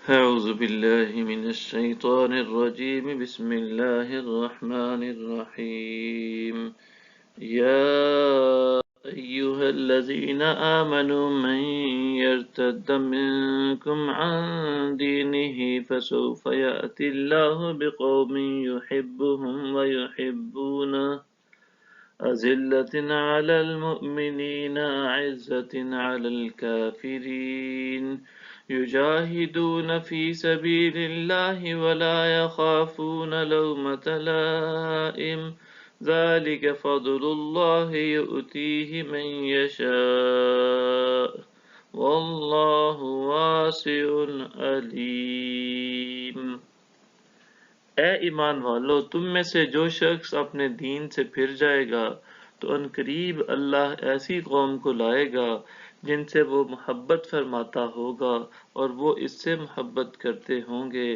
أعوذ بالله من الشيطان الرجيم بسم الله الرحمن الرحيم يا أيها الذين آمنوا من يرتد منكم عن دينه فسوف يأتي الله بقوم يحبهم ويحبونه أذلة على المؤمنين أعزة على الكافرين يجاهدون في سبيل الله ولا يخافون لومة لائم ذلك فضل الله يؤتيه من يشاء والله واسع عليم۔ اے ایمان والو، تم میں سے جو شخص اپنے دین سے پھر جائے گا تو ان قریب اللہ ایسی قوم کو لائے گا جن سے وہ محبت فرماتا ہوگا اور وہ اس سے محبت کرتے ہوں گے۔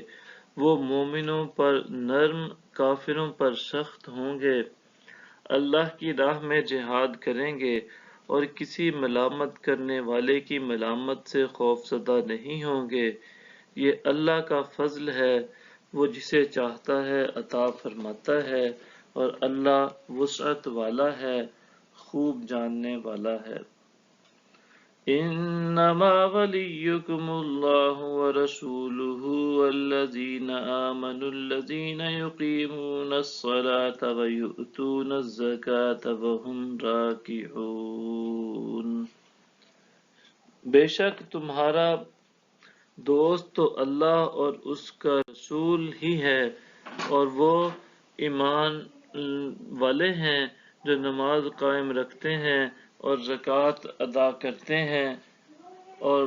وہ مومنوں پر نرم، کافروں پر سخت ہوں گے۔ اللہ کی راہ میں جہاد کریں گے اور کسی ملامت کرنے والے کی ملامت سے خوف زدہ نہیں ہوں گے۔ یہ اللہ کا فضل ہے، وہ جسے چاہتا ہے عطا فرماتا ہے، اور اللہ وسعت والا ہے، خوب جاننے والا ہے۔ انما ولیکم اللہ ورسولہ والذین آمنوا الذین یقیمون الصلاة ویؤتون الزکاة وهم راکعون۔ بے شک تمہارا دوست تو اللہ اور اس کا رسول ہی ہے، اور وہ ایمان والے ہیں جو نماز قائم رکھتے ہیں اور زکوٰۃ ادا کرتے ہیں، اور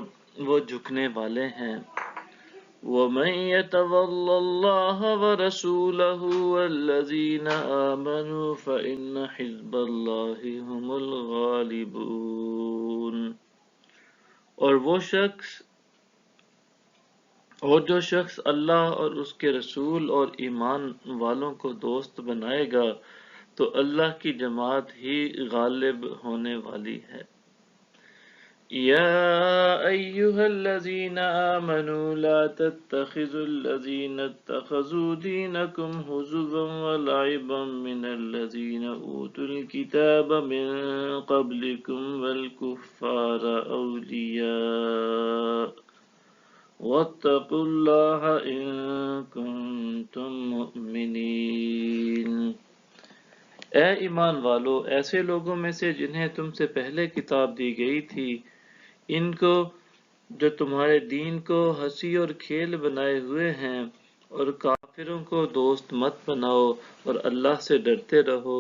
وہ جھکنے والے ہیں۔ وَمَن يَتَوَلَّ اللَّهَ وَرَسُولَهُ وَالَّذِينَ آمَنُوا فَإِنَّ حِزْبَ اللَّهِ هُمُ الْغَالِبُونَ۔ اور جو شخص اللہ اور اس کے رسول اور ایمان والوں کو دوست بنائے گا تو اللہ کی جماعت ہی غالب ہونے والی ہے۔ یا ایہا الذین آمنوا لا تتخذوا الذین اتخذوا دینکم ہزوا ولعبا من الذین اوتوا الکتاب من قبلکم والکفار اولیاء واتقوا اللہ ان کنتم مؤمنین۔ اے ایمان والو، ایسے لوگوں میں سے جنہیں تم سے پہلے کتاب دی گئی تھی، ان کو جو تمہارے دین کو ہنسی اور کھیل بنائے ہوئے ہیں، اور کافروں کو دوست مت بناؤ، اور اللہ سے ڈرتے رہو،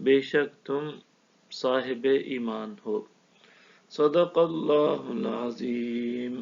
بے شک تم صاحب ایمان ہو۔ صدق اللہ العظیم۔